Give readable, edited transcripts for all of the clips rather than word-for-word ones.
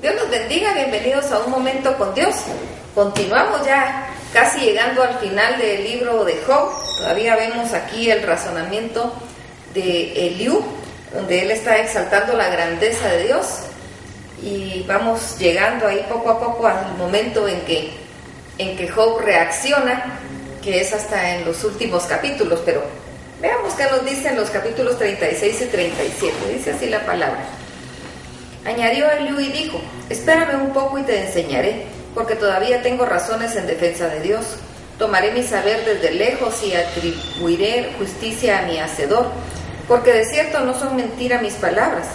Dios nos bendiga, bienvenidos a Un Momento con Dios. Continuamos ya casi llegando al final del libro de Job. Todavía vemos aquí el razonamiento de Eliú, donde él está exaltando la grandeza de Dios. Y vamos llegando ahí poco a poco al momento en que Job reacciona, que es hasta en los últimos capítulos. Pero veamos qué nos dicen los capítulos 36 y 37. Dice así la palabra. Añadió Eliú y dijo: espérame un poco y te enseñaré, porque todavía tengo razones en defensa de Dios. Tomaré mi saber desde lejos y atribuiré justicia a mi hacedor, porque de cierto no son mentira mis palabras.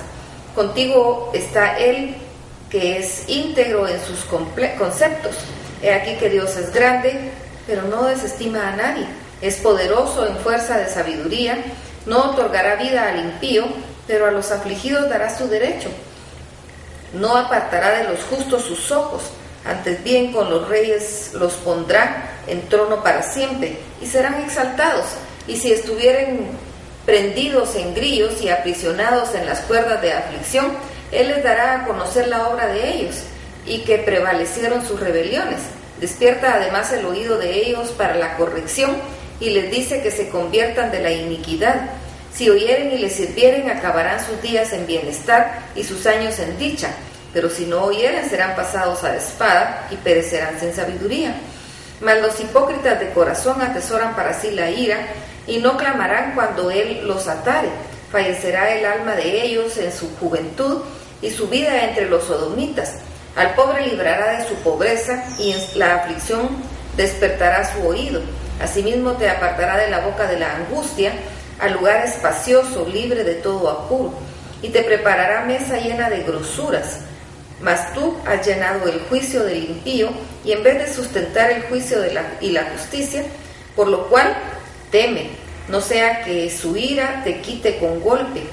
Contigo está Él, que es íntegro en sus conceptos. He aquí que Dios es grande, pero no desestima a nadie. Es poderoso en fuerza de sabiduría, no otorgará vida al impío, pero a los afligidos dará su derecho. No apartará de los justos sus ojos, antes bien con los reyes los pondrá en trono para siempre, y serán exaltados. Y si estuvieren prendidos en grillos y aprisionados en las cuerdas de aflicción, Él les dará a conocer la obra de ellos, y que prevalecieron sus rebeliones. Despierta además el oído de ellos para la corrección, y les dice que se conviertan de la iniquidad. Si oyeren y les sirvieren, acabarán sus días en bienestar y sus años en dicha. Pero si no oyeren, serán pasados a espada y perecerán sin sabiduría. Mas los hipócritas de corazón atesoran para sí la ira, y no clamarán cuando Él los atare. Fallecerá el alma de ellos en su juventud, y su vida entre los sodomitas. Al pobre librará de su pobreza, y en la aflicción despertará su oído. Asimismo te apartará de la boca de la angustia, al lugar espacioso, libre de todo apuro, y te preparará mesa llena de grosuras. Mas tú has llenado el juicio del impío, y en vez de sustentar el juicio y la justicia, por lo cual teme, no sea que su ira te quite con golpe,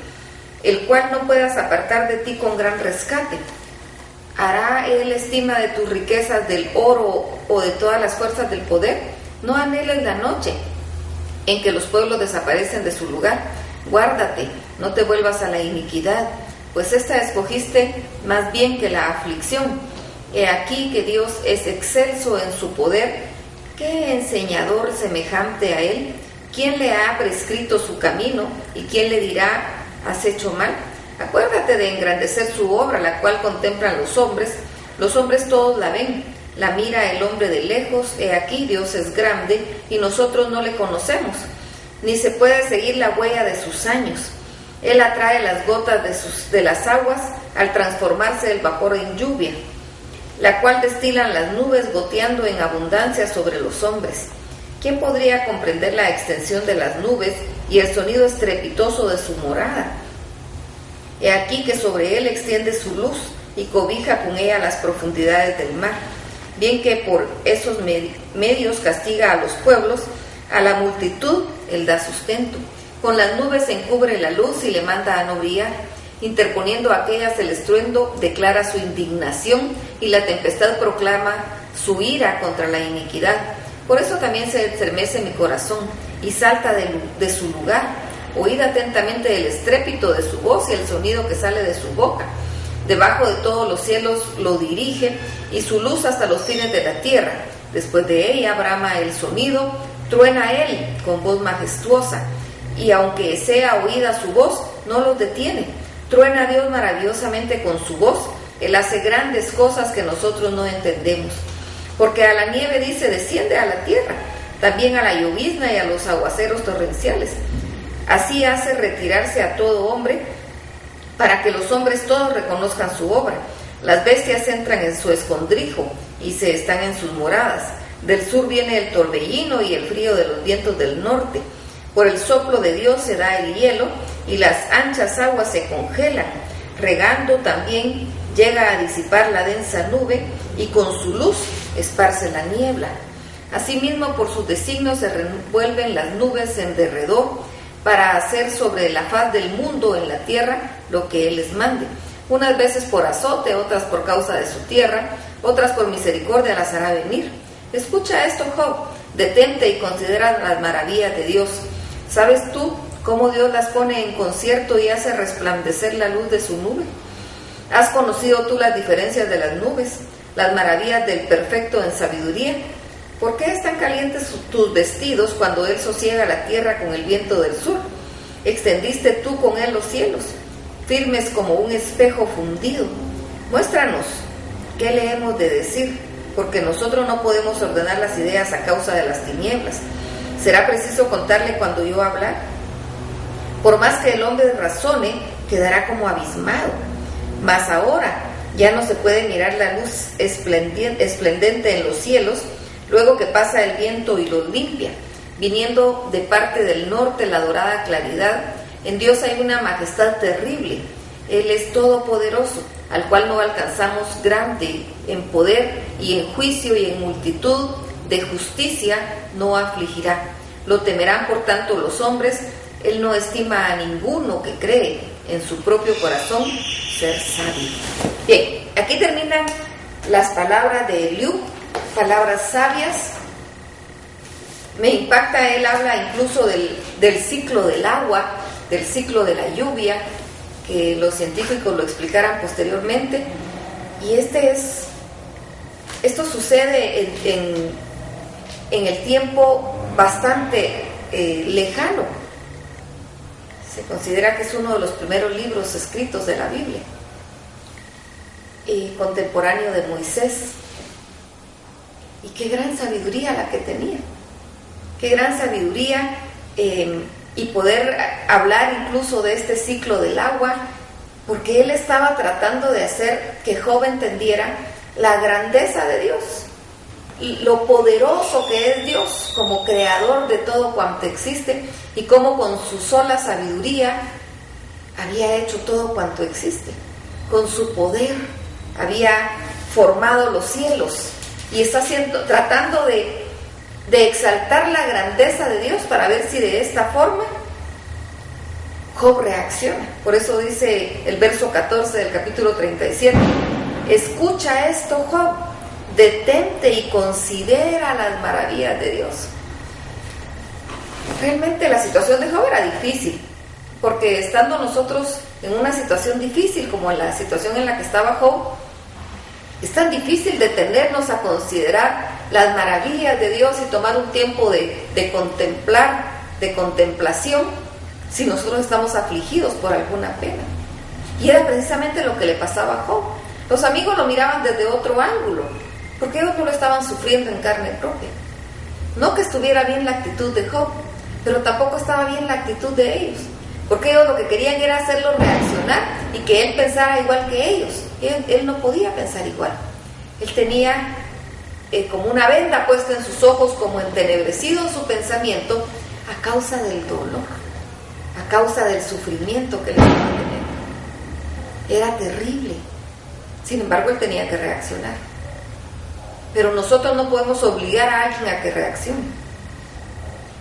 el cual no puedas apartar de ti con gran rescate. ¿Hará Él estima de tus riquezas, del oro o de todas las fuerzas del poder? No anheles la noche en que los pueblos desaparecen de su lugar. Guárdate, no te vuelvas a la iniquidad, pues esta escogiste más bien que la aflicción. He aquí que Dios es excelso en su poder. ¿Qué enseñador semejante a Él? ¿Quién le ha prescrito su camino? ¿Y quién le dirá: has hecho mal? Acuérdate de engrandecer su obra, la cual contemplan los hombres. Los hombres todos la ven, la mira el hombre de lejos. He aquí Dios es grande, y nosotros no le conocemos, ni se puede seguir la huella de sus años. Él atrae las gotas de las aguas al transformarse el vapor en lluvia, la cual destilan las nubes goteando en abundancia sobre los hombres. ¿Quién podría comprender la extensión de las nubes y el sonido estrepitoso de su morada? He aquí que sobre él extiende su luz y cobija con ella las profundidades del mar. Bien que por esos medios castiga a los pueblos, a la multitud Él da sustento. Con las nubes encubre la luz y le manda a no brillar. Interponiendo aquellas el estruendo declara su indignación, y la tempestad proclama su ira contra la iniquidad. Por eso también se estremece mi corazón y salta de su lugar. Oíd atentamente el estrépito de su voz y el sonido que sale de su boca. Debajo de todos los cielos lo dirige, y su luz hasta los fines de la tierra. Después de ella brama el sonido, truena Él con voz majestuosa, y aunque sea oída su voz, no los detiene. Truena Dios maravillosamente con su voz. Él hace grandes cosas que nosotros no entendemos. Porque a la nieve dice: desciende a la tierra, también a la llovizna y a los aguaceros torrenciales. Así hace retirarse a todo hombre, para que los hombres todos reconozcan su obra. Las bestias entran en su escondrijo y se están en sus moradas. Del sur viene el torbellino y el frío de los vientos del norte. Por el soplo de Dios se da el hielo, y las anchas aguas se congelan. Regando también llega a disipar la densa nube, y con su luz esparce la niebla. Asimismo, por sus designios se revuelven las nubes en derredor, para hacer sobre la faz del mundo en la tierra lo que Él les mande. Unas veces por azote, otras por causa de su tierra, otras por misericordia las hará venir. Escucha esto, Job, detente y considera las maravillas de Dios. ¿Sabes tú cómo Dios las pone en concierto y hace resplandecer la luz de su nube? ¿Has conocido tú las diferencias de las nubes, las maravillas del perfecto en sabiduría? ¿Por qué están calientes tus vestidos cuando él sosiega la tierra con el viento del sur? Extendiste tú con él los cielos, firmes como un espejo fundido. Muéstranos qué le hemos de decir, porque nosotros no podemos ordenar las ideas a causa de las tinieblas. ¿Será preciso contarle cuando yo hablar? Por más que el hombre razone, quedará como abismado. Mas ahora ya no se puede mirar la luz esplendente en los cielos, luego que pasa el viento y los limpia. Viniendo de parte del norte la dorada claridad, en Dios hay una majestad terrible. Él es todopoderoso, al cual no alcanzamos, grande en poder y en juicio y en multitud de justicia no afligirá. Lo temerán por tanto los hombres. Él no estima a ninguno que cree en su propio corazón ser sabio. Bien, aquí terminan las palabras de Eliú, palabras sabias. Me impacta, él habla incluso del ciclo del agua, del ciclo de la lluvia, que los científicos lo explicaran posteriormente. Y esto sucede en el tiempo bastante lejano. Se considera que es uno de los primeros libros escritos de la Biblia, contemporáneo de Moisés. Y qué gran sabiduría la que tenía. Qué gran sabiduría, y poder hablar incluso de este ciclo del agua, porque él estaba tratando de hacer que Job entendiera la grandeza de Dios, lo poderoso que es Dios como creador de todo cuanto existe, y cómo con su sola sabiduría había hecho todo cuanto existe. Con su poder había formado los cielos, y está tratando de exaltar la grandeza de Dios para ver si de esta forma Job reacciona. Por eso dice el verso 14 del capítulo 37: escucha esto, Job, detente y considera las maravillas de Dios. Realmente la situación de Job era difícil, porque estando nosotros en una situación difícil como en la situación en la que estaba Job, es tan difícil detenernos a considerar las maravillas de Dios y tomar un tiempo de contemplar, de contemplación, si nosotros estamos afligidos por alguna pena. Y era precisamente lo que le pasaba a Job. Los amigos lo miraban desde otro ángulo, porque ellos no lo estaban sufriendo en carne propia. No que estuviera bien la actitud de Job, pero tampoco estaba bien la actitud de ellos, porque ellos lo que querían era hacerlo reaccionar y que él pensara igual que ellos. Él no podía pensar igual. Él tenía como una venda puesta en sus ojos, como entenebrecido su pensamiento a causa del dolor, a causa del sufrimiento que le estaba teniendo. Era terrible. Sin embargo, él tenía que reaccionar. Pero nosotros no podemos obligar a alguien a que reaccione.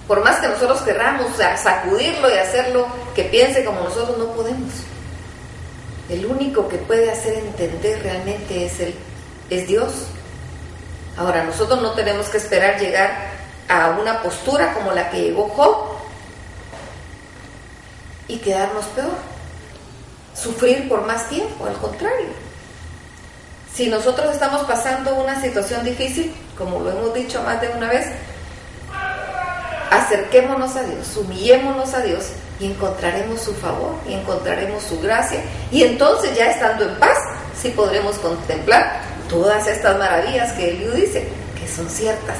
Por más que nosotros querramos sacudirlo y hacerlo que piense como nosotros, no podemos. El único que puede hacer entender realmente es Dios. Ahora, nosotros no tenemos que esperar llegar a una postura como la que llegó Job y quedarnos peor, sufrir por más tiempo. Al contrario, si nosotros estamos pasando una situación difícil, como lo hemos dicho más de una vez, acerquémonos a Dios, humillémonos a Dios, y encontraremos su favor, y encontraremos su gracia, y entonces, ya estando en paz, sí podremos contemplar todas estas maravillas que Eliú dice que son ciertas,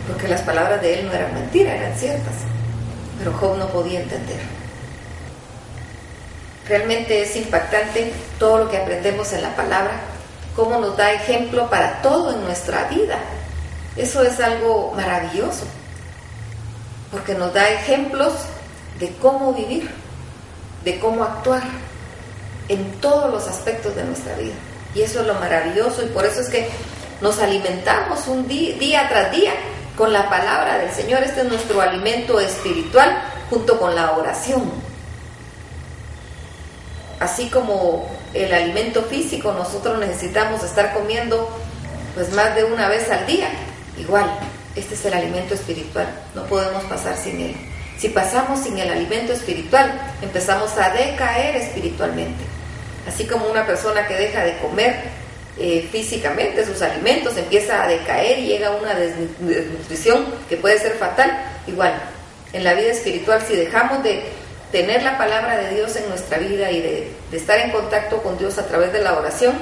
porque las palabras de él no eran mentiras, eran ciertas. Pero Job no podía entender. Realmente es impactante todo lo que aprendemos en la palabra, cómo nos da ejemplo para todo en nuestra vida. Eso es algo maravilloso, porque nos da ejemplos de cómo vivir, de cómo actuar en todos los aspectos de nuestra vida. Y eso es lo maravilloso, y por eso es que nos alimentamos día tras día con la palabra del Señor. Este es nuestro alimento espiritual junto con la oración. Así como el alimento físico, nosotros necesitamos estar comiendo pues más de una vez al día. Igual, este es el alimento espiritual, no podemos pasar sin él. Si pasamos sin el alimento espiritual, empezamos a decaer espiritualmente. Así como una persona que deja de comer físicamente sus alimentos, empieza a decaer y llega a una desnutrición que puede ser fatal. Igual, en la vida espiritual, si dejamos de tener la palabra de Dios en nuestra vida y de estar en contacto con Dios a través de la oración,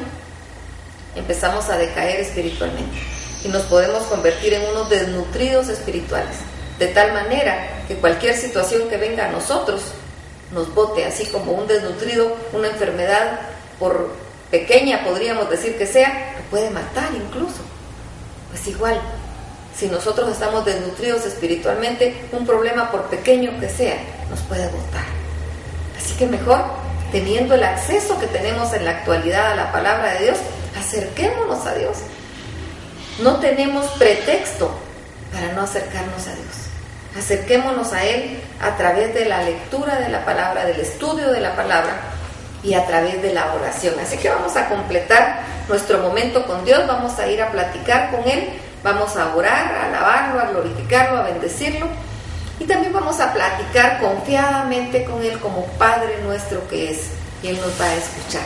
empezamos a decaer espiritualmente y nos podemos convertir en unos desnutridos espirituales, de tal manera que cualquier situación que venga a nosotros nos bote, así como un desnutrido, una enfermedad, por pequeña podríamos decir que sea, lo puede matar incluso. Pues igual, si nosotros estamos desnutridos espiritualmente, un problema por pequeño que sea, nos puede botar. Así que mejor, teniendo el acceso que tenemos en la actualidad a la palabra de Dios, acerquémonos a Dios. No tenemos pretexto para no acercarnos a Dios. Acerquémonos a Él a través de la lectura de la palabra, del estudio de la palabra y a través de la oración. Así que vamos a completar nuestro momento con Dios, vamos a ir a platicar con Él, vamos a orar, a alabarlo, a glorificarlo, a bendecirlo y también vamos a platicar confiadamente con Él como Padre nuestro que es, y Él nos va a escuchar.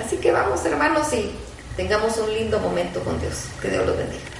Así que vamos, hermanos, y tengamos un lindo momento con Dios. Que Dios los bendiga.